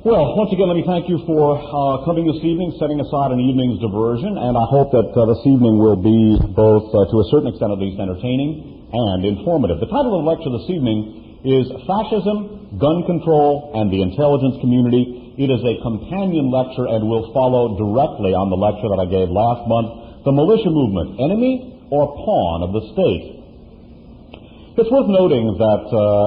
Well, once again, let me thank you for coming this evening, setting aside an evening's diversion, and I hope that this evening will be both, to a certain extent at least, entertaining and informative. The title of the lecture this evening is Fascism, Gun Control, and the Intelligence Community. It is a companion lecture and will follow directly on the lecture that I gave last month, The Militia Movement, Enemy or Pawn of the State? It's worth noting that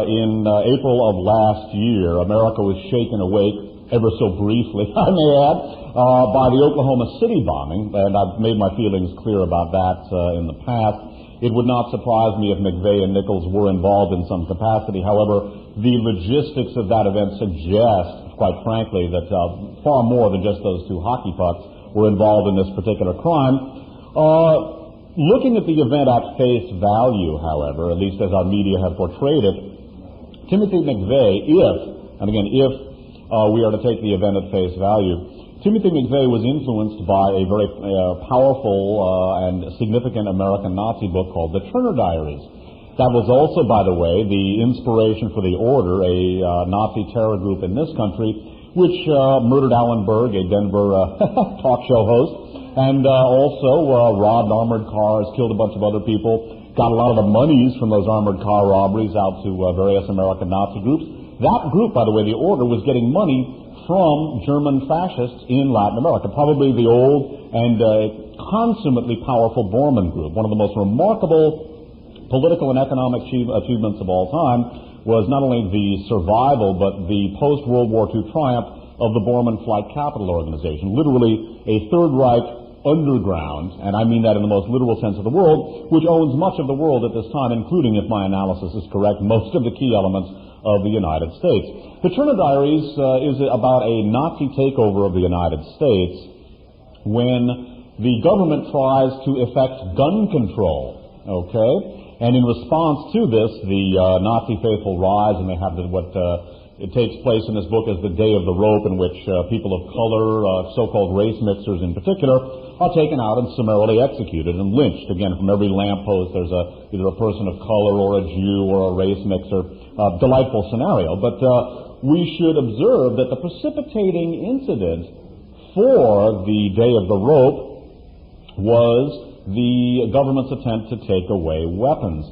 in April of last year, America was shaken awake, ever so briefly, I may add, by the Oklahoma City bombing, and I've made my feelings clear about that in the past. It would not surprise me if McVeigh and Nichols were involved in some capacity. However, the logistics of that event suggest, quite frankly, that far more than just those two hockey pucks were involved in this particular crime. Looking at the event at face value, however, at least as our media have portrayed it, Timothy McVeigh, if we are to take the event at face value, Timothy McVeigh was influenced by a very powerful and significant American Nazi book called The Turner Diaries. That was also, by the way, the inspiration for the Order, a Nazi terror group in this country, which murdered Alan Berg, a Denver talk show host, and also robbed armored cars, killed a bunch of other people, got a lot of the monies from those armored car robberies out to various American Nazi groups. That group, by the way, the Order, was getting money from German fascists in Latin America, probably the old and consummately powerful Bormann Group. One of the most remarkable political and economic achievements of all time was not only the survival, but the post-World War II triumph of the Bormann Flight Capital Organization, literally a Third Reich underground, and I mean that in the most literal sense of the world, which owns much of the world at this time, including, if my analysis is correct, most of the key elements of the United States. The Turner Diaries is about a Nazi takeover of the United States when the government tries to effect gun control, okay? And in response to this, the Nazi faithful rise, and they have it takes place in this book as the Day of the Rope, in which people of color, so-called race mixers in particular, are taken out and summarily executed and lynched. Again, from every lamppost there's either a person of color or a Jew or a race mixer. Delightful scenario. But we should observe that the precipitating incident for the Day of the Rope was the government's attempt to take away weapons.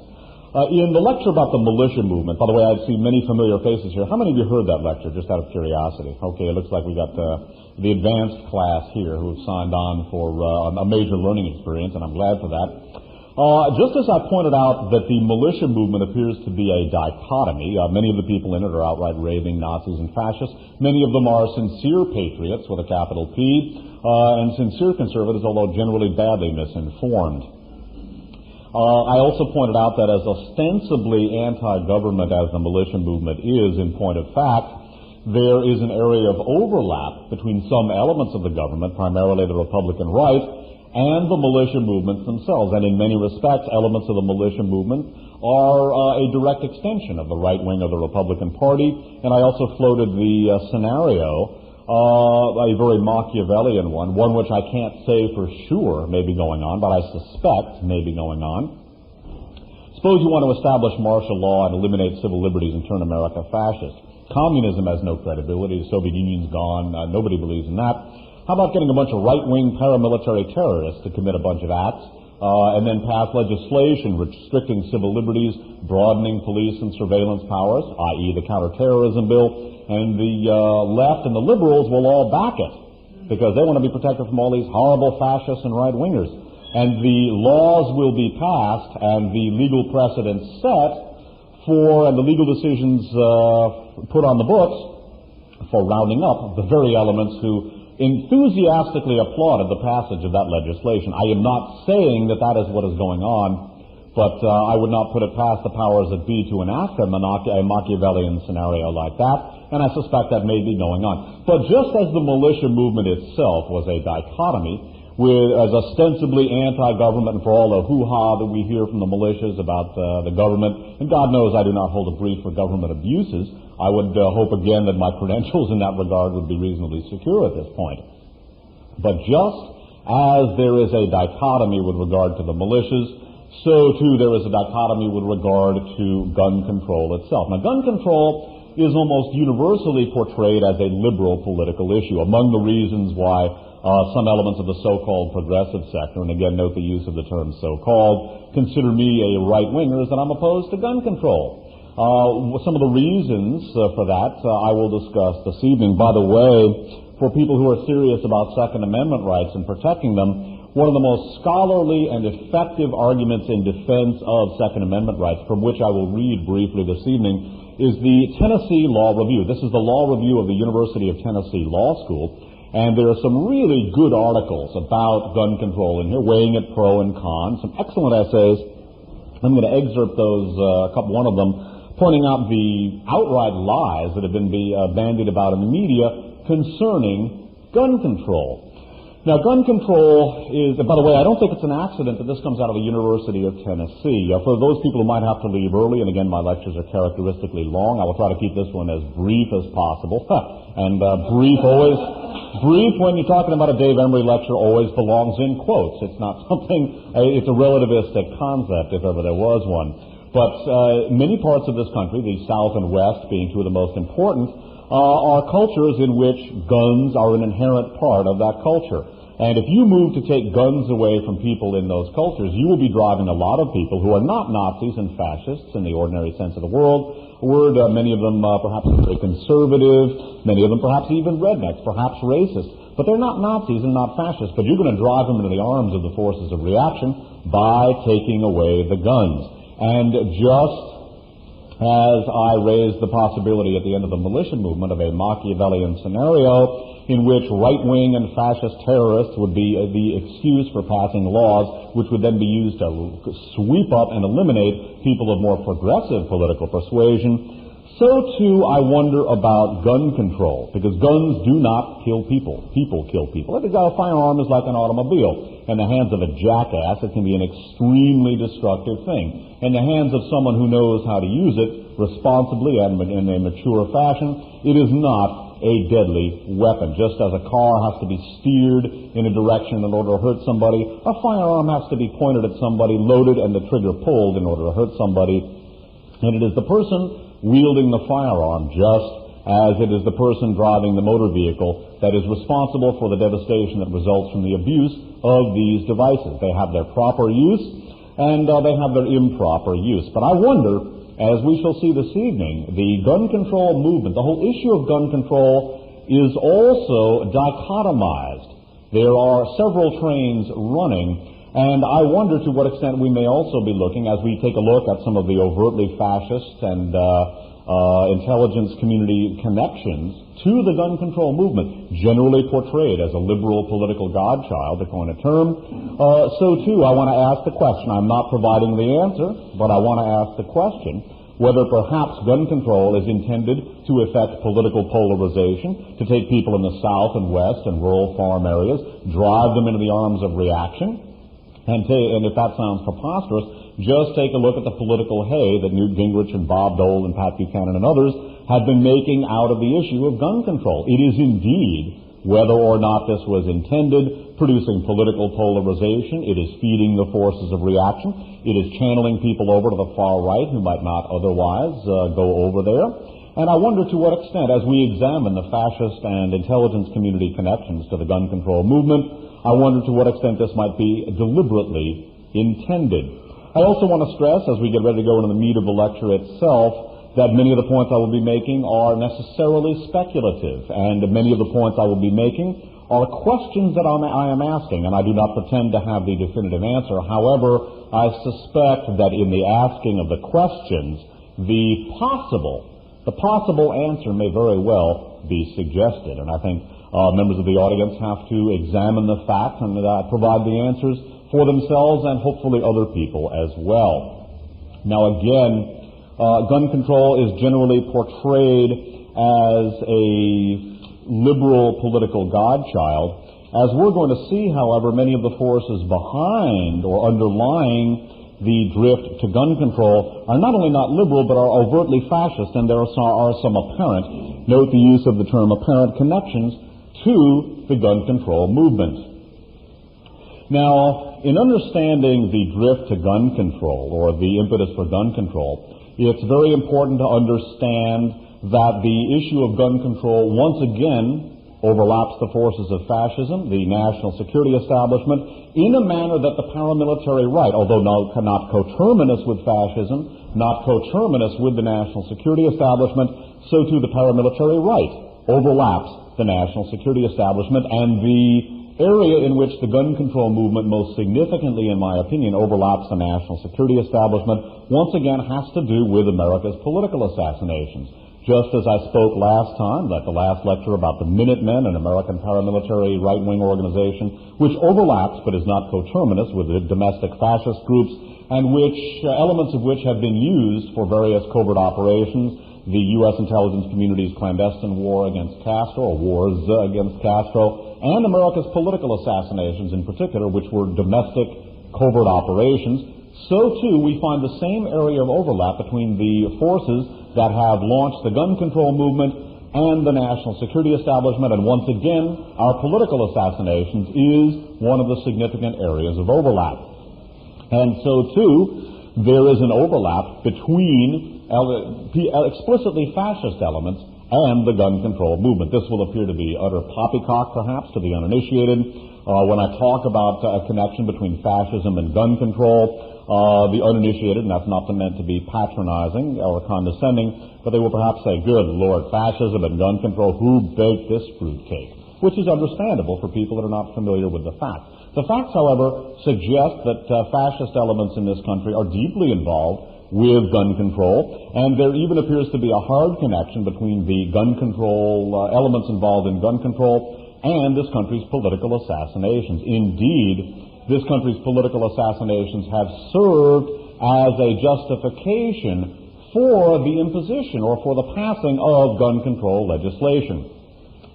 In the lecture about the militia movement, by the way, I see many familiar faces here. How many of you heard that lecture, just out of curiosity? Okay, it looks like we got the advanced class here who have signed on for a major learning experience, and I'm glad for that. Just as I pointed out that the militia movement appears to be a dichotomy, many of the people in it are outright raving Nazis and fascists. Many of them are sincere patriots with a capital P, and sincere conservatives, although generally badly misinformed. I also pointed out that as ostensibly anti-government as the militia movement is, in point of fact, there is an area of overlap between some elements of the government, primarily the Republican right, and the militia movements themselves. And in many respects, elements of the militia movement are a direct extension of the right wing of the Republican Party. And I also floated the scenario, a very Machiavellian one which I can't say for sure may be going on, but I suspect may be going on. Suppose you want to establish martial law and eliminate civil liberties and turn America fascist. Communism has no credibility. The Soviet Union's gone. Nobody believes in that. How about getting a bunch of right-wing paramilitary terrorists to commit a bunch of acts, and then pass legislation restricting civil liberties, broadening police and surveillance powers, i.e. the counterterrorism bill, and the left and the liberals will all back it because they want to be protected from all these horrible fascists and right-wingers. And the laws will be passed and the legal precedents set for, and the legal decisions put on the books for rounding up the very elements who enthusiastically applauded the passage of that legislation. I am not saying that that is what is going on, but I would not put it past the powers that be to enact a Machiavellian scenario like that, and I suspect that may be going on. But just as the militia movement itself was a dichotomy, as ostensibly anti-government, and for all the hoo-ha that we hear from the militias about the government, and God knows I do not hold a brief for government abuses, I would hope again that my credentials in that regard would be reasonably secure at this point. But just as there is a dichotomy with regard to the militias, so too there is a dichotomy with regard to gun control itself. Now, gun control is almost universally portrayed as a liberal political issue. Among the reasons why some elements of the so-called progressive sector, and again note the use of the term so-called, consider me a right-winger is that I'm opposed to gun control. Some of the reasons for that I will discuss this evening. By the way, for people who are serious about Second Amendment rights and protecting them, one of the most scholarly and effective arguments in defense of Second Amendment rights, from which I will read briefly this evening, is the Tennessee Law Review. This is the Law Review of the University of Tennessee Law School, and there are some really good articles about gun control in here, weighing it pro and con, some excellent essays. I'm going to excerpt those, one of them, pointing out the outright lies that have been bandied about in the media concerning gun control. Now, gun control is, by the way, I don't think it's an accident that this comes out of the University of Tennessee. For those people who might have to leave early, and again, my lectures are characteristically long, I will try to keep this one as brief as possible. And brief when you're talking about a Dave Emory lecture always belongs in quotes. It's not something, it's a relativistic concept, if ever there was one. But many parts of this country, the South and West being two of the most important, are cultures in which guns are an inherent part of that culture. And if you move to take guns away from people in those cultures, you will be driving a lot of people who are not Nazis and fascists in the ordinary sense of the word, many of them perhaps very conservative, many of them perhaps even rednecks, perhaps racist. But they're not Nazis and not fascists, but you're going to drive them into the arms of the forces of reaction by taking away the guns. And just as I raised the possibility at the end of the militia movement of a Machiavellian scenario in which right-wing and fascist terrorists would be the excuse for passing laws which would then be used to sweep up and eliminate people of more progressive political persuasion, so too I wonder about gun control, because guns do not kill people. People kill people. A firearm is like an automobile. In the hands of a jackass, it can be an extremely destructive thing. In the hands of someone who knows how to use it responsibly and in a mature fashion, it is not a deadly weapon. Just as a car has to be steered in a direction in order to hurt somebody, a firearm has to be pointed at somebody, loaded, and the trigger pulled in order to hurt somebody. And it is the person wielding the firearm, just as it is the person driving the motor vehicle, that is responsible for the devastation that results from the abuse of these devices. They have their proper use, and they have their improper use. But I wonder, as we shall see this evening, the gun control movement, the whole issue of gun control is also dichotomized. There are several trains running, and I wonder to what extent we may also be looking, as we take a look at some of the overtly fascist and intelligence community connections to the gun control movement, generally portrayed as a liberal political godchild, to coin a term. So too, I want to ask the question. I'm not providing the answer, but I want to ask the question whether perhaps gun control is intended to effect political polarization, to take people in the South and West and rural farm areas, drive them into the arms of reaction. And if that sounds preposterous, just take a look at the political hay that Newt Gingrich and Bob Dole and Pat Buchanan and others have been making out of the issue of gun control. It is indeed, whether or not this was intended, producing political polarization. It is feeding the forces of reaction. It is channeling people over to the far right who might not otherwise go over there. And I wonder to what extent, as we examine the fascist and intelligence community connections to the gun control movement, I wonder to what extent this might be deliberately intended. I also want to stress, as we get ready to go into the meat of the lecture itself, that many of the points I will be making are necessarily speculative, and many of the points I will be making are questions that I am asking, and I do not pretend to have the definitive answer. However, I suspect that in the asking of the questions, the possible answer may very well be suggested, and I think members of the audience have to examine the facts and provide the answers for themselves and hopefully other people as well. Now again, gun control is generally portrayed as a liberal political godchild. As we're going to see, however, many of the forces behind or underlying the drift to gun control are not only not liberal but are overtly fascist, and there are some apparent, note the use of the term apparent, connections to the gun control movement. Now, in understanding the drift to gun control, or the impetus for gun control, it's very important to understand that the issue of gun control once again overlaps the forces of fascism, the national security establishment, in a manner that the paramilitary right, although not coterminous with fascism, not coterminous with the national security establishment, so too the paramilitary right overlaps the national security establishment, and the area in which the gun control movement most significantly, in my opinion, overlaps the national security establishment, once again has to do with America's political assassinations. Just as I spoke last time, at the last lecture, about the Minutemen, an American paramilitary right-wing organization, which overlaps but is not coterminous with the domestic fascist groups, and which elements of which have been used for various covert operations, the U.S. intelligence community's clandestine war against Castro, or wars against Castro, and America's political assassinations in particular, which were domestic covert operations. So, too, we find the same area of overlap between the forces that have launched the gun control movement and the national security establishment, and once again, our political assassinations is one of the significant areas of overlap. And so, too, there is an overlap between explicitly fascist elements and the gun control movement. This will appear to be utter poppycock, perhaps, to the uninitiated. When I talk about a connection between fascism and gun control, the uninitiated, and that's not meant to be patronizing or condescending, but they will perhaps say, good Lord, fascism and gun control, who baked this fruitcake? Which is understandable for people that are not familiar with the facts. The facts, however, suggest that fascist elements in this country are deeply involved with gun control, and there even appears to be a hard connection between the gun control elements involved in gun control and this country's political assassinations. Indeed, this country's political assassinations have served as a justification for the imposition or for the passing of gun control legislation.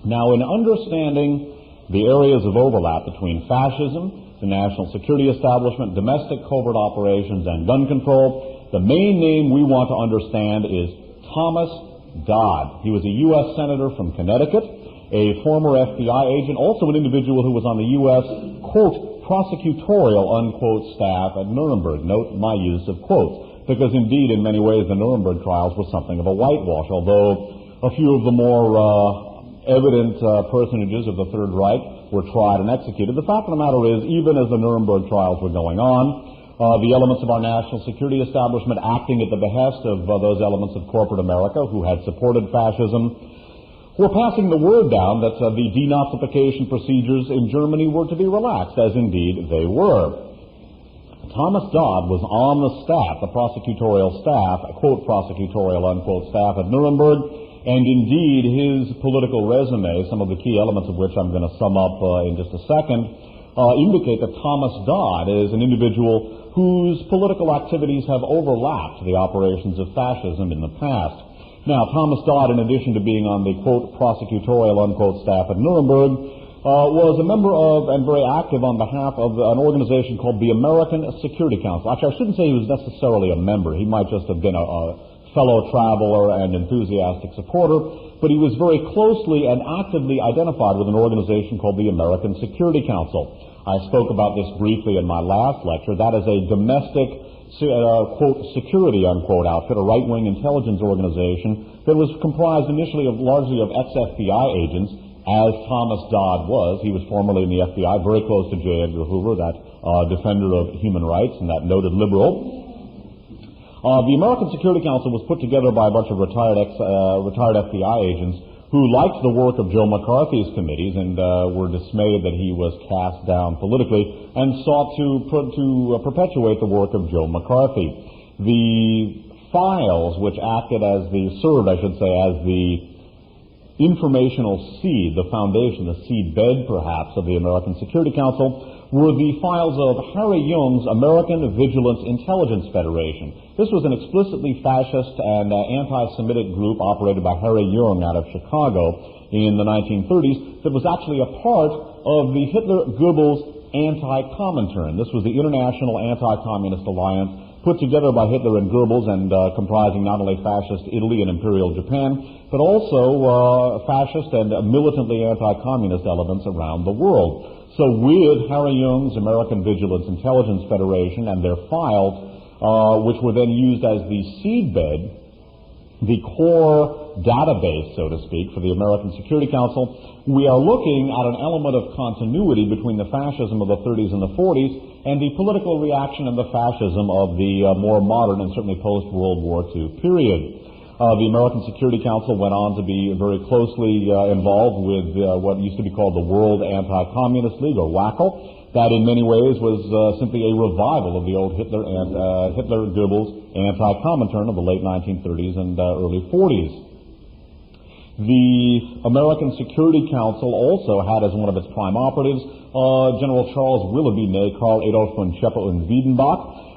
Now, in understanding the areas of overlap between fascism, the national security establishment, domestic covert operations, and gun control, the main name we want to understand is Thomas Dodd. He was a U.S. Senator from Connecticut, a former FBI agent, also an individual who was on the U.S., quote, prosecutorial, unquote, staff at Nuremberg. Note my use of quotes, because indeed, in many ways, the Nuremberg trials were something of a whitewash, although a few of the more evident personages of the Third Reich were tried and executed. The fact of the matter is, even as the Nuremberg trials were going on, the elements of our national security establishment, acting at the behest of those elements of corporate America who had supported fascism, were passing the word down that the denazification procedures in Germany were to be relaxed, as indeed they were. Thomas Dodd was on the staff, the prosecutorial staff, quote, prosecutorial, unquote, staff at Nuremberg, and indeed his political resume, some of the key elements of which I'm going to sum up in just a second, indicate that Thomas Dodd is an individual whose political activities have overlapped the operations of fascism in the past. Now, Thomas Dodd, in addition to being on the, quote, prosecutorial, unquote, staff at Nuremberg, was a member of and very active on behalf of an organization called the American Security Council. Actually, I shouldn't say he was necessarily a member. He might just have been a fellow traveler and enthusiastic supporter, but he was very closely and actively identified with an organization called the American Security Council. I spoke about this briefly in my last lecture. That is a domestic quote, security, unquote, outfit, a right-wing intelligence organization that was comprised initially largely of ex-FBI agents, as Thomas Dodd was. He was formerly in the FBI, very close to J. Edgar Hoover, that defender of human rights and that noted liberal. The American Security Council was put together by a bunch of retired FBI agents who liked the work of Joe McCarthy's committees and were dismayed that he was cast down politically and sought to perpetuate the work of Joe McCarthy. The files which served as the informational seed, the foundation, the seed bed perhaps of the American Security Council were the files of Harry Jung's American Vigilance Intelligence Federation. This was an explicitly fascist and anti-Semitic group operated by Harry Jung out of Chicago in the 1930s that was actually a part of the Hitler-Goebbels anti-Comintern. This was the International Anti-Communist Alliance put together by Hitler and Goebbels and comprising not only fascist Italy and Imperial Japan, but also fascist and militantly anti-communist elements around the world. So with Harry Jung's American Vigilance Intelligence Federation and their files, which were then used as the seedbed the core database, so to speak, for the American Security Council, we are looking at an element of continuity between the fascism of the 30s and the 40s and the political reaction and the fascism of the more modern and certainly post-World War II period. The American Security Council went on to be very closely involved with what used to be called the World Anti-Communist League, or WACL. That in many ways was simply a revival of the old Hitler-Goebbels anti-Comintern of the late 1930s and early 40s. The American Security Council also had as one of its prime operatives General Charles Willoughby, née Karl Adolf von Scheppe und Wiedenbach.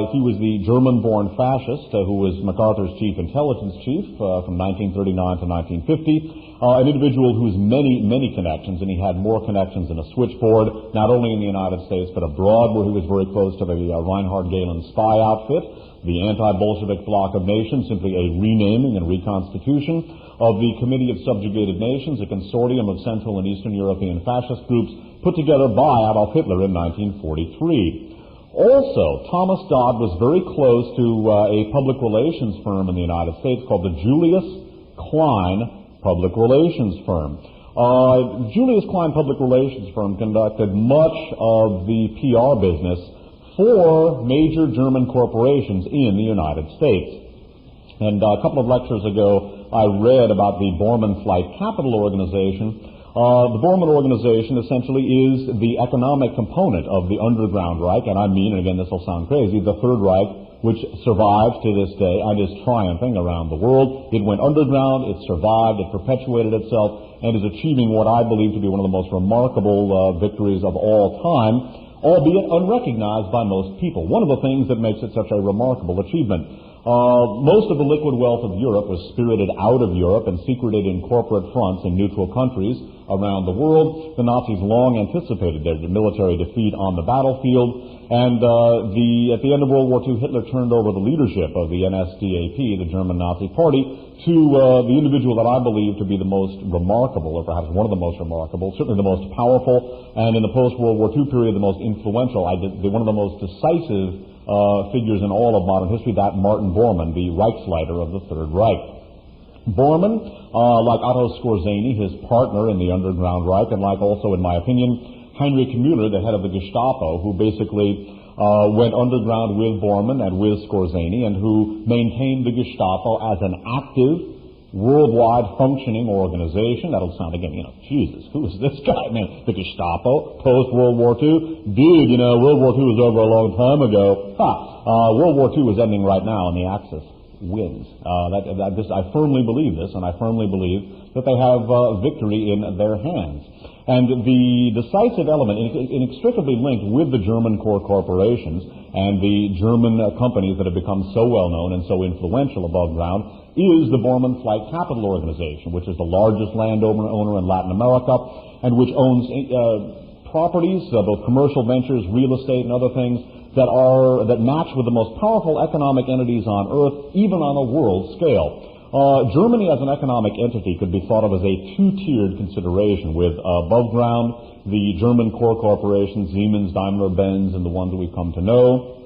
He was the German-born fascist who was MacArthur's chief intelligence chief from 1939 to 1950. An individual whose many connections, and he had more connections than a switchboard, not only in the United States but abroad, where he was very close to the Reinhard Gehlen spy outfit, the anti-Bolshevik bloc of nations, simply a renaming and reconstitution of the Committee of Subjugated Nations, a consortium of Central and Eastern European fascist groups put together by Adolf Hitler in 1943. Also, Thomas Dodd was very close to a public relations firm in the United States called the Julius Klein Public Relations Firm. Julius Klein Public Relations Firm conducted much of the PR business for major German corporations in the United States. And a couple of lectures ago, I read about the Bormann Flight Capital Organization. The Bormann Organization essentially is the economic component of the Underground Reich, and I mean, and again this will sound crazy, the Third Reich, which survives to this day and is triumphing around the world. It went underground, it survived, it perpetuated itself, and is achieving what I believe to be one of the most remarkable victories of all time, albeit unrecognized by most people. One of the things that makes it such a remarkable achievement. Most of the liquid wealth of Europe was spirited out of Europe and secreted in corporate fronts in neutral countries around the world. The Nazis long anticipated their military defeat on the battlefield, and at the end of World War II, Hitler turned over the leadership of the NSDAP, the German Nazi Party, to the individual that I believe to be the most remarkable, or perhaps one of the most remarkable, certainly the most powerful, and in the post-World War II period, the most influential, one of the most decisive figures in all of modern history, that Martin Bormann, the Reichsleiter of the Third Reich. Bormann, like Otto Skorzeny, his partner in the Underground Reich, and like also, in my opinion, Heinrich Müller, the head of the Gestapo, who basically went underground with Bormann and with Skorzeny, and who maintained the Gestapo as an active, worldwide functioning organization. That'll sound again, Jesus, who is this guy? Man, the Gestapo, post-World War II? Dude, World War II was over a long time ago. World War II is ending right now, and the Axis wins. I firmly believe this, and I firmly believe that they have victory in their hands. And the decisive element, inextricably linked with the German core corporations and the German companies that have become so well known and so influential above ground, is the Bormann Flight Capital Organization, which is the largest landowner in Latin America, and which owns properties, both commercial ventures, real estate, and other things that match with the most powerful economic entities on Earth, even on a world scale. Germany as an economic entity could be thought of as a two-tiered consideration, with above ground the German core corporations, Siemens, Daimler-Benz, and the ones that we've come to know,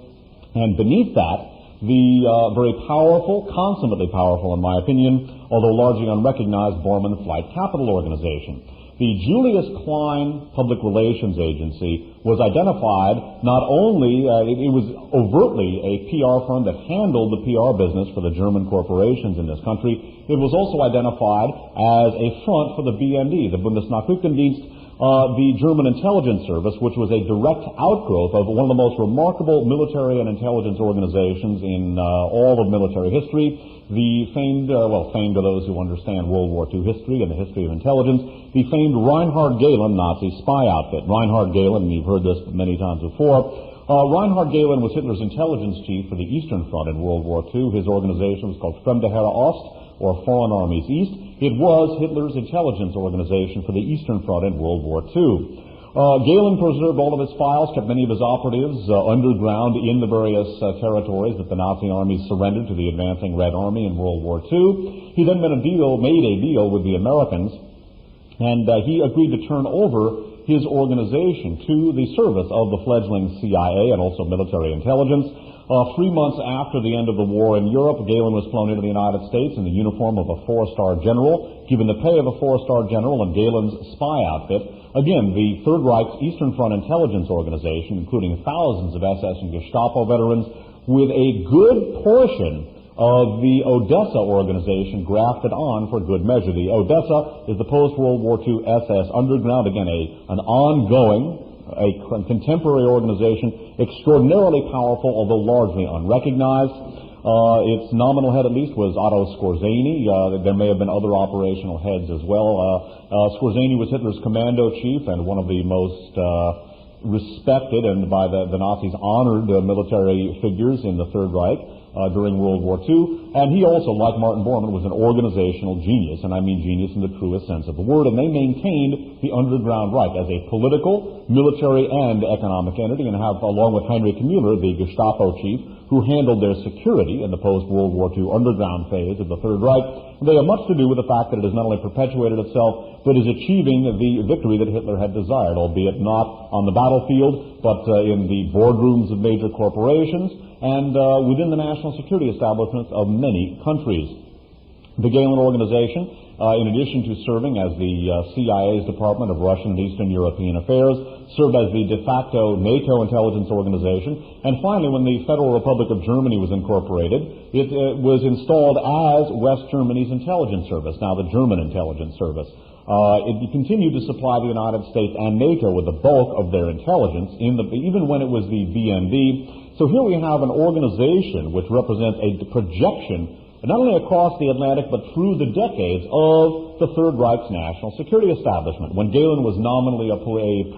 and beneath that the very powerful, consummately powerful in my opinion, although largely unrecognized, Bormann Flight Capital Organization. The Julius Klein Public Relations Agency was identified not only, it was overtly a PR firm that handled the PR business for the German corporations in this country. It was also identified as a front for the BND, the Bundesnachrichtendienst, the German intelligence service, which was a direct outgrowth of one of the most remarkable military and intelligence organizations in all of military history, the famed to those who understand World War II history and the history of intelligence, the famed Reinhard Gehlen Nazi spy outfit. Reinhard Gehlen, and you've heard this many times before, Reinhard Gehlen was Hitler's intelligence chief for the Eastern Front in World War II. His organization was called Fremde Heere Ost, or Foreign Armies East. It was Hitler's intelligence organization for the Eastern Front in World War II. Gehlen preserved all of his files, kept many of his operatives underground in the various territories that the Nazi armies surrendered to the advancing Red Army in World War II. He then made a deal with the Americans, and he agreed to turn over his organization to the service of the fledgling CIA and also military intelligence. 3 months after the end of the war in Europe, Galen was flown into the United States in the uniform of a 4-star general, given the pay of a 4-star general and Galen's spy outfit. Again, the Third Reich's Eastern Front intelligence organization, including thousands of SS and Gestapo veterans, with a good portion of the Odessa organization grafted on for good measure. The Odessa is the post-World War II SS underground, again, an ongoing, a contemporary organization, extraordinarily powerful, although largely unrecognized. Its nominal head, at least, was Otto Skorzeny. There may have been other operational heads as well. Skorzeny was Hitler's commando chief and one of the most respected and by the Nazis honored military figures in the Third Reich during World War II. And he also, like Martin Bormann, was an organizational genius, and I mean genius in the truest sense of the word. And they maintained the Underground Reich as a political, military, and economic entity, and have, along with Heinrich Müller, the Gestapo chief, who handled their security in the post-World War II underground phase of the Third Reich. They have much to do with the fact that it has not only perpetuated itself, but is achieving the victory that Hitler had desired, albeit not on the battlefield, but in the boardrooms of major corporations and within the national security establishments of many countries. The Galen organization, in addition to serving as the CIA's Department of Russian and Eastern European Affairs, served as the de facto NATO intelligence organization, and finally, when the Federal Republic of Germany was incorporated, it was installed as West Germany's intelligence service, now the German intelligence service. It continued to supply the United States and NATO with the bulk of their intelligence, even when it was the BND. So here we have an organization which represents a projection not only across the Atlantic, but through the decades of the Third Reich's national security establishment. When Galen was nominally a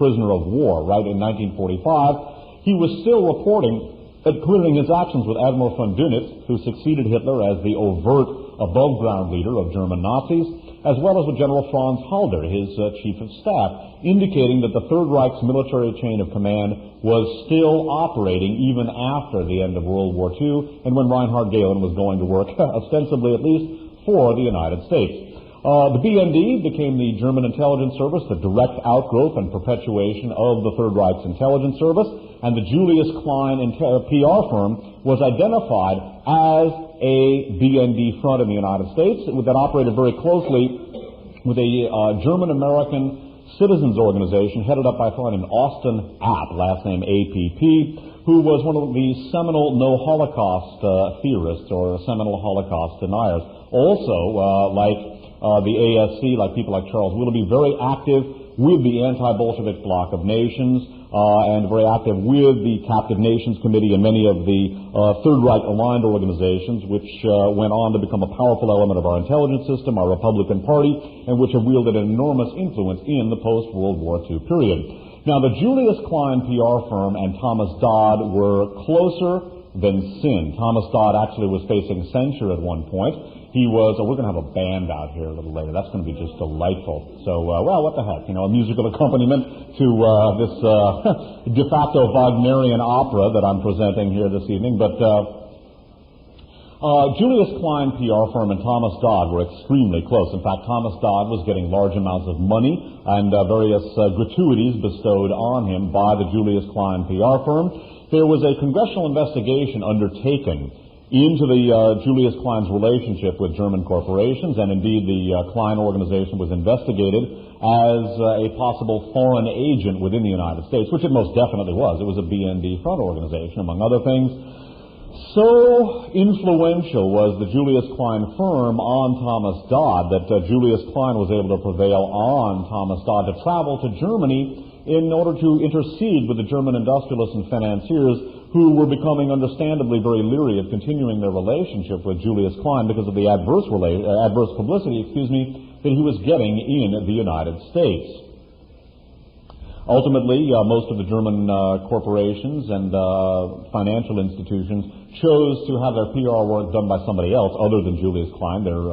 prisoner of war, right, in 1945, he was still reporting and clearing his actions with Admiral von Dönitz, who succeeded Hitler as the overt above-ground leader of German Nazis, as well as with General Franz Halder, his chief of staff, indicating that the Third Reich's military chain of command was still operating even after the end of World War II, and when Reinhard Galen was going to work, ostensibly at least, for the United States. The BND became the German intelligence service, the direct outgrowth and perpetuation of the Third Reich's intelligence service, and the Julius Klein PR firm was identified as a BND front in the United States that operated very closely with a German-American citizens organization headed up by a fellow named Austin App, last name APP, who was one of the seminal no-Holocaust theorists or seminal Holocaust deniers. Also, like the ASC, like people like Charles Willoughby, very active with the anti-Bolshevik bloc of nations, and very active with the Captive Nations Committee and many of the Third Reich-aligned organizations, which went on to become a powerful element of our intelligence system, our Republican Party, and which have wielded an enormous influence in the post-World War II period. Now, the Julius Klein PR firm and Thomas Dodd were closer than sin. Thomas Dodd actually was facing censure at one point. He was, we're going to have a band out here a little later. That's going to be just delightful. So, well, what the heck, a musical accompaniment to this de facto Wagnerian opera that I'm presenting here this evening. But Julius Klein PR firm and Thomas Dodd were extremely close. In fact, Thomas Dodd was getting large amounts of money and various gratuities bestowed on him by the Julius Klein PR firm. There was a congressional investigation undertaken into the Julius Klein's relationship with German corporations, and indeed the Klein organization was investigated as a possible foreign agent within the United States, which it most definitely was. It was a BND front organization, among other things. So influential was the Julius Klein firm on Thomas Dodd that Julius Klein was able to prevail on Thomas Dodd to travel to Germany in order to intercede with the German industrialists and financiers who were becoming understandably very leery of continuing their relationship with Julius Klein because of the adverse publicity, that he was getting in the United States. Ultimately, most of the German corporations and financial institutions chose to have their PR work done by somebody else other than Julius Klein. They're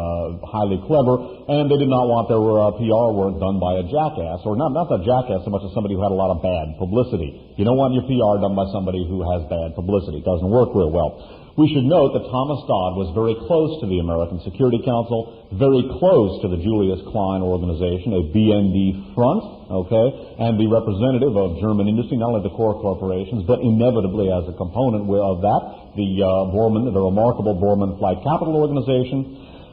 highly clever, and they did not want their PR work done by a jackass, or not a jackass so much as somebody who had a lot of bad publicity. You don't want your PR done by somebody who has bad publicity. It doesn't work real well. We should note that Thomas Dodd was very close to the American Security Council, very close to the Julius Klein organization, a BND front, and the representative of German industry, not only the core corporations, but inevitably as a component of that, the remarkable Borman Flight Capital Organization.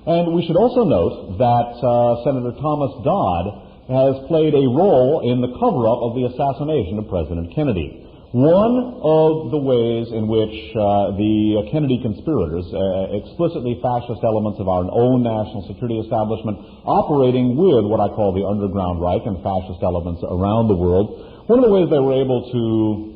And we should also note that Senator Thomas Dodd has played a role in the cover-up of the assassination of President Kennedy. One of the ways in which the Kennedy conspirators, explicitly fascist elements of our own national security establishment, operating with what I call the underground Reich and fascist elements around the world, one of the ways they were able to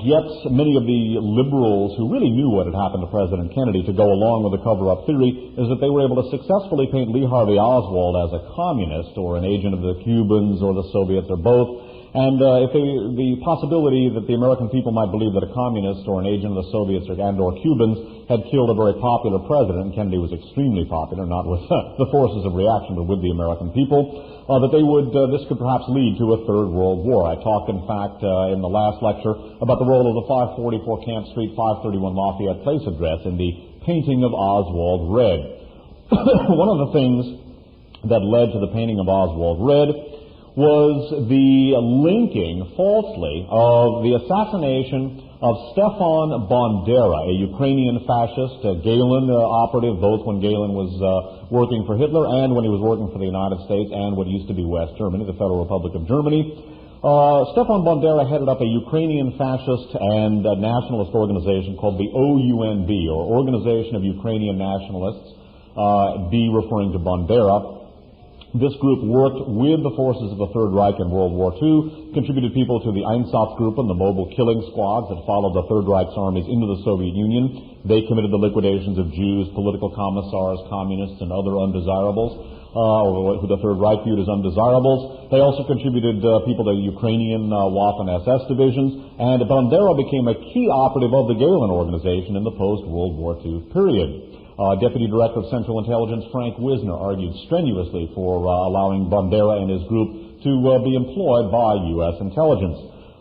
get many of the liberals who really knew what had happened to President Kennedy to go along with the cover-up theory is that they were able to successfully paint Lee Harvey Oswald as a communist or an agent of the Cubans or the Soviets or both. And the possibility that the American people might believe that a communist or an agent of the Soviets and or Cubans had killed a very popular president, and Kennedy was extremely popular, not with the forces of reaction, but with the American people, that this could perhaps lead to a Third World War. I talked, in fact, in the last lecture about the role of the 544 Camp Street, 531 Lafayette Place address in the painting of Oswald red. One of the things that led to the painting of Oswald red was the linking, falsely, of the assassination of Stefan Bandera, a Ukrainian fascist, a Gehlen operative, both when Gehlen was working for Hitler and when he was working for the United States and what used to be West Germany, the Federal Republic of Germany. Stefan Bandera headed up a Ukrainian fascist and nationalist organization called the OUNB, or Organization of Ukrainian Nationalists, B referring to Bandera. This group worked with the forces of the Third Reich in World War II, contributed people to the Einsatzgruppen, the mobile killing squads that followed the Third Reich's armies into the Soviet Union. They committed the liquidations of Jews, political commissars, communists, and other undesirables, or who the Third Reich viewed as undesirables. They also contributed people to Ukrainian Waffen SS divisions, and Bandera became a key operative of the Gehlen organization in the post-World War II period. Deputy Director of Central Intelligence Frank Wisner argued strenuously for allowing Bandera and his group to be employed by U.S. intelligence.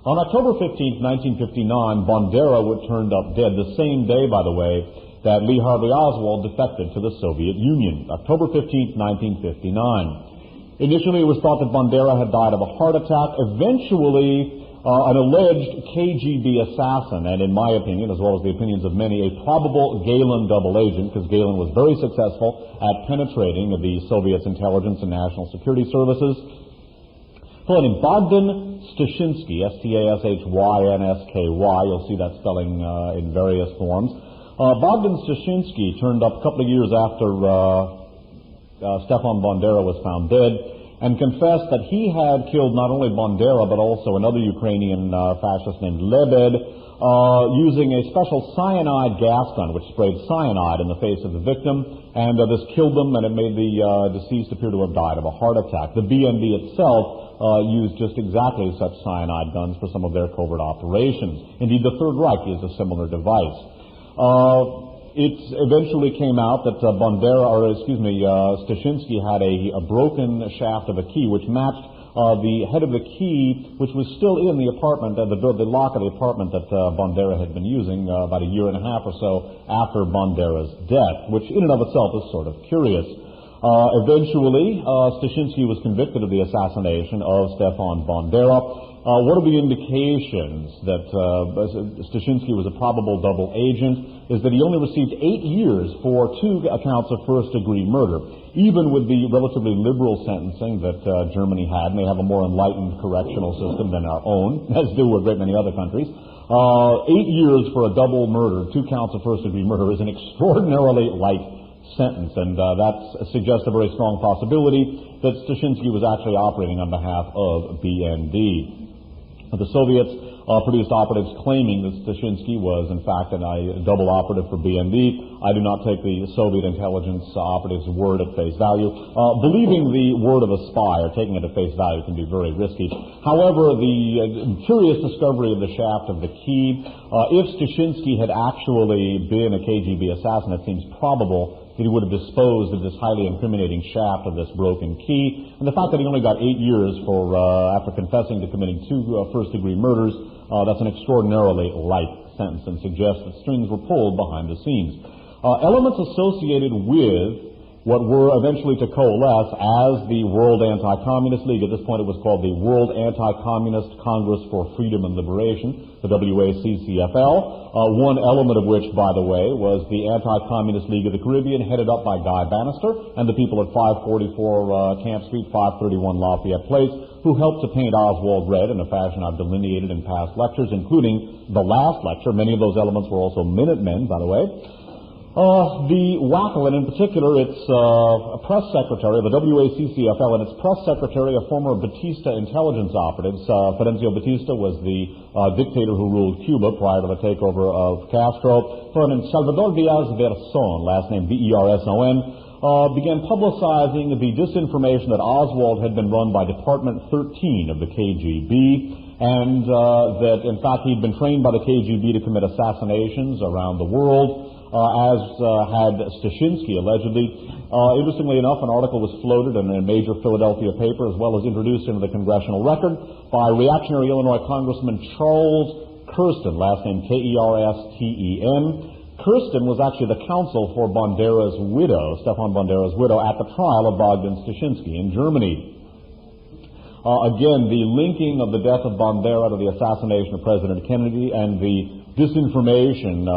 On October 15, 1959, Bandera turned up dead, the same day, by the way, that Lee Harvey Oswald defected to the Soviet Union, October 15, 1959. Initially, it was thought that Bandera had died of a heart attack. Eventually, an alleged KGB assassin, and in my opinion, as well as the opinions of many, a probable Gehlen double agent, because Gehlen was very successful at penetrating the Soviet's intelligence and national security services. A fellow named Bogdan Stashinsky, S-T-A-S-H-Y-N-S-K-Y, you'll see that spelling in various forms. Bogdan Stashinsky turned up a couple of years after Stefan Bandera was found dead, and confessed that he had killed not only Bandera but also another Ukrainian fascist named Lebed using a special cyanide gas gun which sprayed cyanide in the face of the victim, and this killed them, and it made the deceased appear to have died of a heart attack. The BND itself used just exactly such cyanide guns for some of their covert operations. Indeed, the Third Reich used a similar device. It eventually came out that Stashinsky had a broken shaft of a key which matched the head of the key, which was still in the apartment, the lock of the apartment that Bandera had been using about a year and a half or so after Bandera's death, which in and of itself is sort of curious. Eventually, Stashinsky was convicted of the assassination of Stefan Bandera. One of the indications that Stashinsky was a probable double agent is that he only received 8 years for 2 accounts of first-degree murder. Even with the relatively liberal sentencing that Germany had, and they have a more enlightened correctional system than our own, as do a great many other countries, 8 years for a double murder, 2 counts of first-degree murder, is an extraordinarily light sentence, and that suggests a very strong possibility that Stashinsky was actually operating on behalf of BND. The Soviets produced operatives claiming that Stashinsky was, in fact, a double operative for BND. I do not take the Soviet intelligence operative's word at face value. Believing the word of a spy or taking it at face value can be very risky. However, the curious discovery of the shaft of the key, if Stashinsky had actually been a KGB assassin, it seems probable that he would have disposed of this highly incriminating shaft of this broken key. And the fact that he only got 8 years for after confessing to committing 2 first-degree murders, that's an extraordinarily light sentence and suggests that strings were pulled behind the scenes. Elements associated with what were eventually to coalesce as the World Anti-Communist League. At this point it was called the World Anti-Communist Congress for Freedom and Liberation, the WACCFL, one element of which, by the way, was the Anti-Communist League of the Caribbean, headed up by Guy Bannister and the people at 544 Camp Street, 531 Lafayette Place, who helped to paint Oswald red in a fashion I've delineated in past lectures, including the last lecture. Many of those elements were also Minutemen, by the way. The WACL, and in particular its press secretary, the WACCFL, and its press secretary, a former Batista intelligence operative. Fidencio Batista was the dictator who ruled Cuba prior to the takeover of Castro. Salvador Diaz Verson, last name Verson, began publicizing the disinformation that Oswald had been run by Department 13 of the KGB, and that, in fact, he'd been trained by the KGB to commit assassinations around the world, as had Stashinsky, allegedly. Interestingly enough, an article was floated in a major Philadelphia paper, as well as introduced into the Congressional Record, by reactionary Illinois Congressman Charles Kirsten, last name Kersten. Kirsten was actually the counsel for Bandera's widow, Stefan Bandera's widow, at the trial of Bogdan Stashinsky in Germany. Again, the linking of the death of Bandera to the assassination of President Kennedy and the disinformation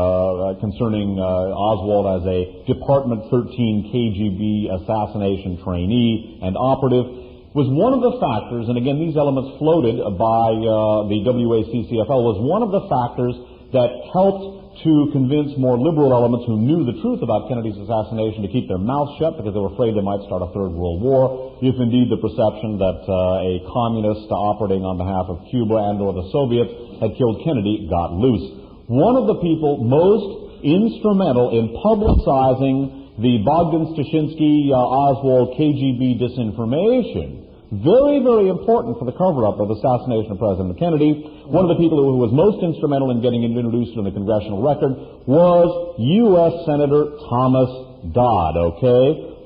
concerning Oswald as a Department 13 KGB assassination trainee and operative was one of the factors, and again these elements floated by the WACCFL, was one of the factors that helped to convince more liberal elements who knew the truth about Kennedy's assassination to keep their mouths shut because they were afraid they might start a third world war if indeed the perception that a communist operating on behalf of Cuba and or the Soviets had killed Kennedy got loose. One of the people most instrumental in publicizing the Bogdan Stashinsky Oswald KGB disinformation, very, very important for the cover-up of the assassination of President Kennedy. One of the people who was most instrumental in getting it introduced in the Congressional Record was U.S. Senator Thomas Dodd,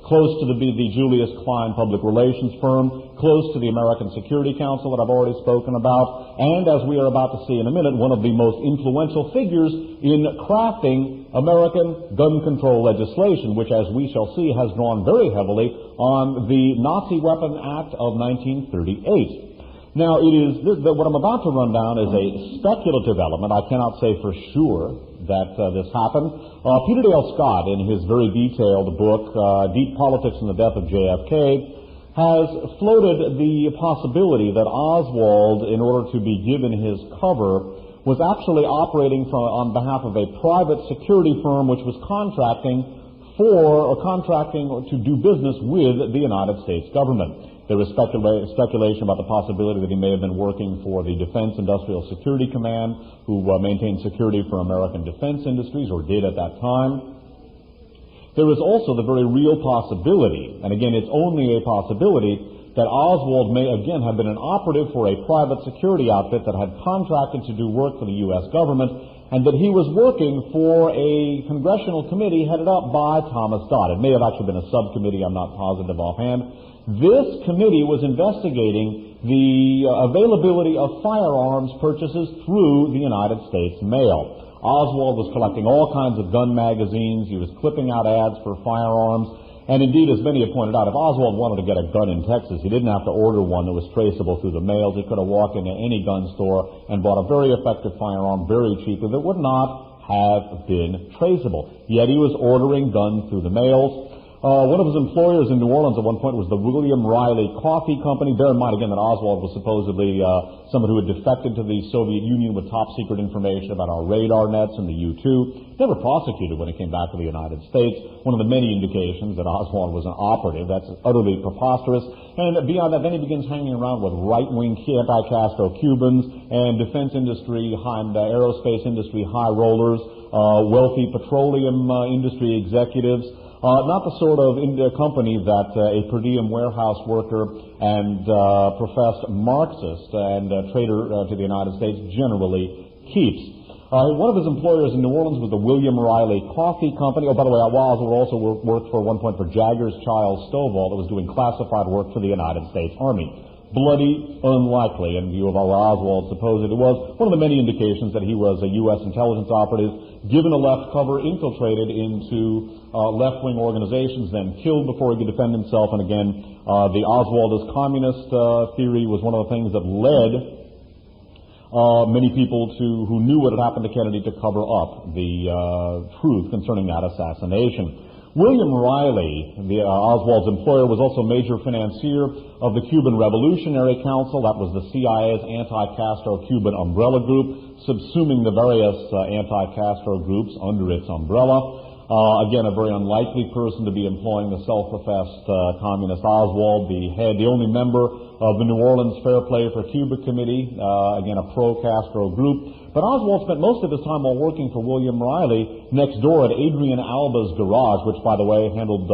close to the Julius Klein public relations firm, close to the American Security Council that I've already spoken about, and as we are about to see in a minute, one of the most influential figures in crafting American gun control legislation, which, as we shall see, has drawn very heavily on the Nazi Weapon Act of 1938. Now, what I'm about to run down is a speculative element. I cannot say for sure that this happened. Peter Dale Scott, in his very detailed book, Deep Politics and the Death of JFK, has floated the possibility that Oswald, in order to be given his cover, was actually operating on behalf of a private security firm which was contracting to do business with the United States government. There was speculation about the possibility that he may have been working for the Defense Industrial Security Command, who maintained security for American defense industries, or did at that time. There is also the very real possibility, and again it's only a possibility, that Oswald may again have been an operative for a private security outfit that had contracted to do work for the U.S. government, and that he was working for a congressional committee headed up by Thomas Dodd. It may have actually been a subcommittee, I'm not positive offhand. This committee was investigating the availability of firearms purchases through the United States mail. Oswald was collecting all kinds of gun magazines. He was clipping out ads for firearms. And indeed, as many have pointed out, if Oswald wanted to get a gun in Texas, he didn't have to order one that was traceable through the mails. He could have walked into any gun store and bought a very effective firearm very cheaply that would not have been traceable. Yet he was ordering guns through the mails. One of his employers in New Orleans at one point was the William Riley Coffee Company. Bear in mind, again, that Oswald was supposedly someone who had defected to the Soviet Union with top-secret information about our radar nets and the U-2. Never prosecuted when he came back to the United States. One of the many indications that Oswald was an operative. That's utterly preposterous. And beyond that, then he begins hanging around with right-wing anti-Castro Cubans and defense industry, aerospace industry high rollers, wealthy petroleum industry executives. Not the sort of company that a per diem warehouse worker and professed Marxist and traitor to the United States generally keeps. One of his employers in New Orleans was the William Riley Coffee Company. Oh, by the way, Oswald also worked for one point for Jaggers Child Stovall that was doing classified work for the United States Army. bloody unlikely in view of how Oswald supposed it was. One of the many indications that he was a U.S. intelligence operative, given a left cover, infiltrated into left-wing organizations, then killed before he could defend himself. And again, the Oswald as communist theory was one of the things that led many people who knew what had happened to Kennedy to cover up the truth concerning that assassination. William Riley, Oswald's employer, was also a major financier of the Cuban Revolutionary Council. That was the CIA's anti-Castro Cuban umbrella group, subsuming the various anti-Castro groups under its umbrella. Again, a very unlikely person to be employing the self-professed communist Oswald, the only member of the New Orleans Fair Play for Cuba Committee, again a pro-Castro group. But Oswald spent most of his time while working for William Riley next door at Adrian Alba's garage, which, by the way, handled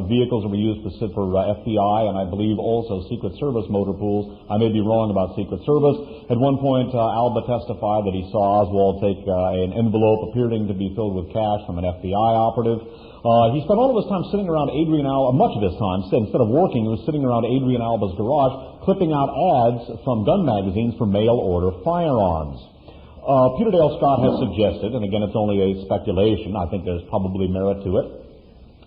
vehicles that were used for FBI and I believe also Secret Service motor pools. I may be wrong about Secret Service. At one point, Alba testified that he saw Oswald take an envelope appearing to be filled with cash from an FBI operative. He spent all of his time sitting around Adrian Alba, much of his time, instead of working, he was sitting around Adrian Alba's garage, clipping out ads from gun magazines for mail-order firearms. Peter Dale Scott has suggested, and again it's only a speculation, I think there's probably merit to it,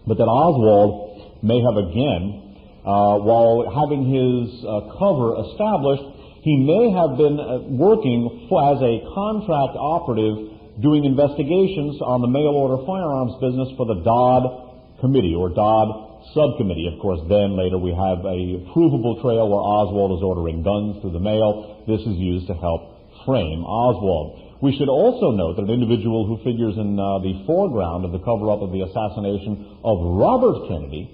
but that Oswald may have again, while having his cover established, he may have been working as a contract operative doing investigations on the mail-order firearms business for the Dodd Committee, or Dodd Subcommittee. Of course, then later we have a provable trail where Oswald is ordering guns through the mail. This is used to help frame Oswald. We should also note that an individual who figures in the foreground of the cover-up of the assassination of Robert Kennedy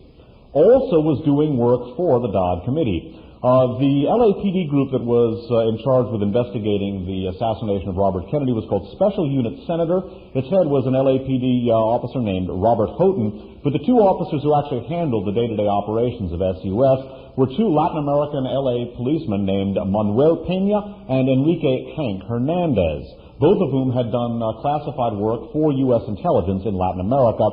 also was doing work for the Dodd Committee. The LAPD group that was in charge with investigating the assassination of Robert Kennedy was called Special Unit Senator. Its head was an LAPD officer named Robert Houghton, but the two officers who actually handled the day-to-day operations of SUS were two Latin American LA policemen named Manuel Peña and Enrique Hank Hernandez, both of whom had done classified work for U.S. intelligence in Latin America,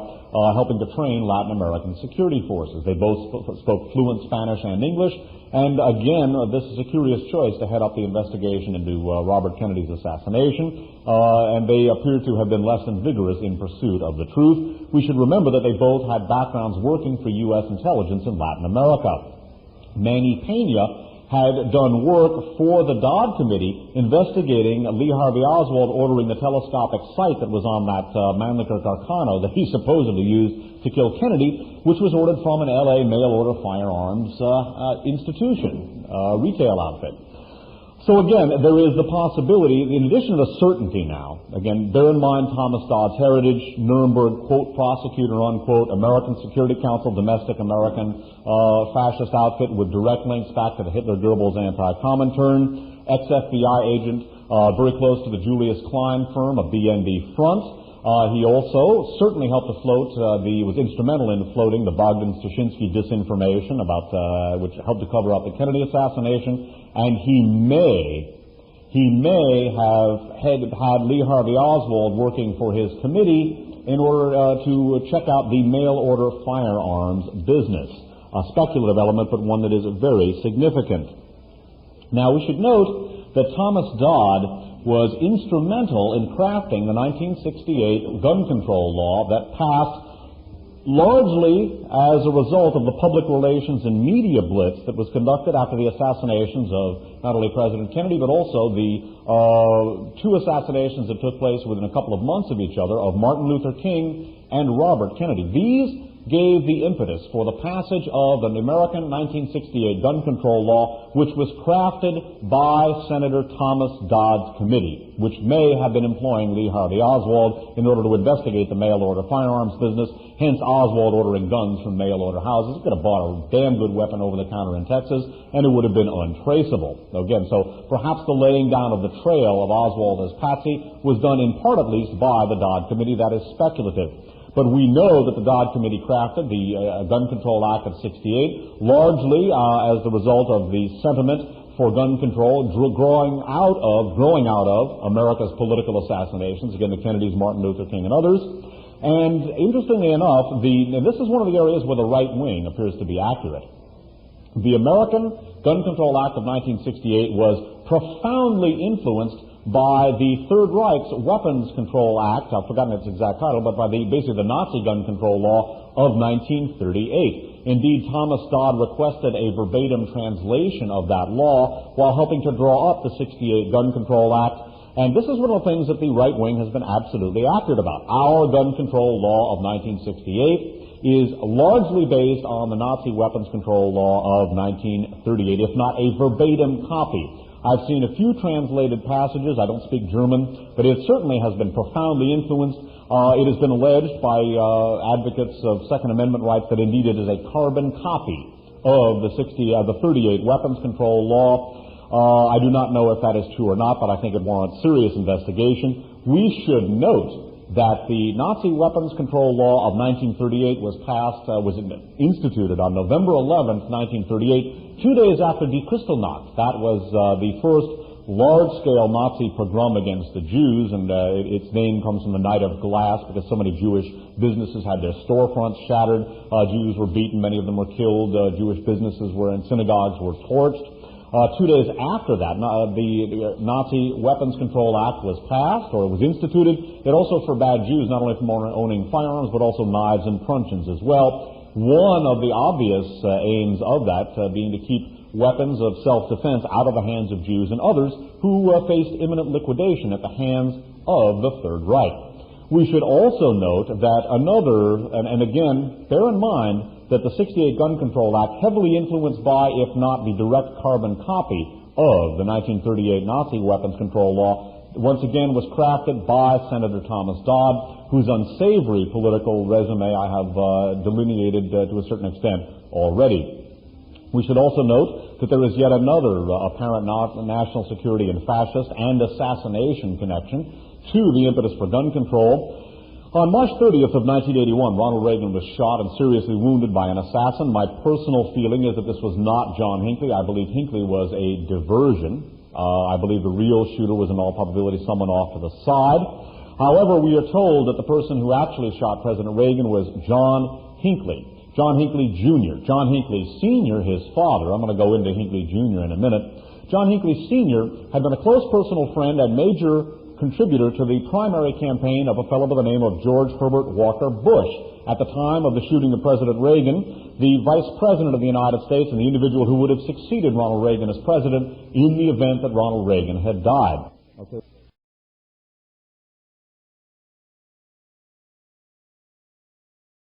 helping to train Latin American security forces. They both spoke fluent Spanish and English, and again, this is a curious choice to head up the investigation into Robert Kennedy's assassination, and they appear to have been less than vigorous in pursuit of the truth. We should remember that they both had backgrounds working for U.S. intelligence in Latin America. Manny Peña had done work for the Dodd Committee investigating Lee Harvey Oswald ordering the telescopic sight that was on that Mannlicher Carcano that he supposedly used to kill Kennedy, which was ordered from an L.A. mail-order firearms institution, retail outfit. So again, there is the possibility, in addition to the certainty now, again, bear in mind Thomas Dodd's heritage, Nuremberg, quote, prosecutor, unquote, American Security Council, domestic American fascist outfit with direct links back to the Hitler-Goebbels anti-Comintern, ex-FBI agent, very close to the Julius Klein firm, a BND front. He also certainly helped to float, was instrumental in floating the Bogdan-Stashinsky disinformation about, which helped to cover up the Kennedy assassination, and he may have had Lee Harvey Oswald working for his committee in order to check out the mail-order firearms business. A speculative element, but one that is very significant. Now, we should note that Thomas Dodd was instrumental in crafting the 1968 gun control law that passed largely as a result of the public relations and media blitz that was conducted after the assassinations of not only President Kennedy, but also the two assassinations that took place within a couple of months of each other of Martin Luther King and Robert Kennedy. These gave the impetus for the passage of the American 1968 gun control law, which was crafted by Senator Thomas Dodd's committee, which may have been employing Lee Harvey Oswald in order to investigate the mail-order firearms business, hence Oswald ordering guns from mail-order houses. He could have bought a damn good weapon over the counter in Texas, and it would have been untraceable. Again, so perhaps the laying down of the trail of Oswald as patsy was done in part at least by the Dodd Committee. That is speculative. But we know that the Dodd Committee crafted the Gun Control Act of 68 largely as the result of the sentiment for gun control growing out of America's political assassinations, again the Kennedys, Martin Luther King, and others. And interestingly enough, and this is one of the areas where the right wing appears to be accurate. The American Gun Control Act of 1968 was profoundly influenced by the Third Reich's Weapons Control Act, I've forgotten its exact title, but by basically the Nazi gun control law of 1938. Indeed, Thomas Dodd requested a verbatim translation of that law while helping to draw up the 68 Gun Control Act. And this is one of the things that the right wing has been absolutely accurate about. Our gun control law of 1968 is largely based on the Nazi weapons control law of 1938, if not a verbatim copy. I've seen a few translated passages. I don't speak German, but it certainly has been profoundly influenced. It has been alleged by advocates of Second Amendment rights that indeed it is a carbon copy of the 38 weapons control law. I do not know if that is true or not, but I think it warrants serious investigation. We should note that the Nazi weapons control law of 1938 was instituted on November 11th, 1938, 2 days after Die Kristallnacht. That was the first large-scale Nazi pogrom against the Jews, and its name comes from the Night of Glass because so many Jewish businesses had their storefronts shattered. Jews were beaten, many of them were killed. Jewish businesses were in synagogues were torched. 2 days after that, the Nazi Weapons Control Act was passed, or it was instituted. It also forbade Jews not only from owning firearms, but also knives and truncheons as well. One of the obvious aims of that being to keep weapons of self-defense out of the hands of Jews and others who faced imminent liquidation at the hands of the Third Reich. We should also note that and again, bear in mind that the 68 Gun Control Act, heavily influenced by, if not the direct carbon copy of the 1938 Nazi weapons control law, once again was crafted by Senator Thomas Dodd, whose unsavory political resume I have delineated to a certain extent already. We should also note that there is yet another apparent national security and fascist and assassination connection to the impetus for gun control. On March 30th of 1981, Ronald Reagan was shot and seriously wounded by an assassin. My personal feeling is that this was not John Hinckley. I believe Hinckley was a diversion. I believe the real shooter was in all probability someone off to the side. However, we are told that the person who actually shot President Reagan was John Hinckley. John Hinckley Jr. John Hinckley Sr., his father. I'm going to go into Hinckley Jr. in a minute. John Hinckley Sr. had been a close personal friend and major contributor to the primary campaign of a fellow by the name of George Herbert Walker Bush. At the time of the shooting of President Reagan, the Vice President of the United States and the individual who would have succeeded Ronald Reagan as president in the event that Ronald Reagan had died. Okay.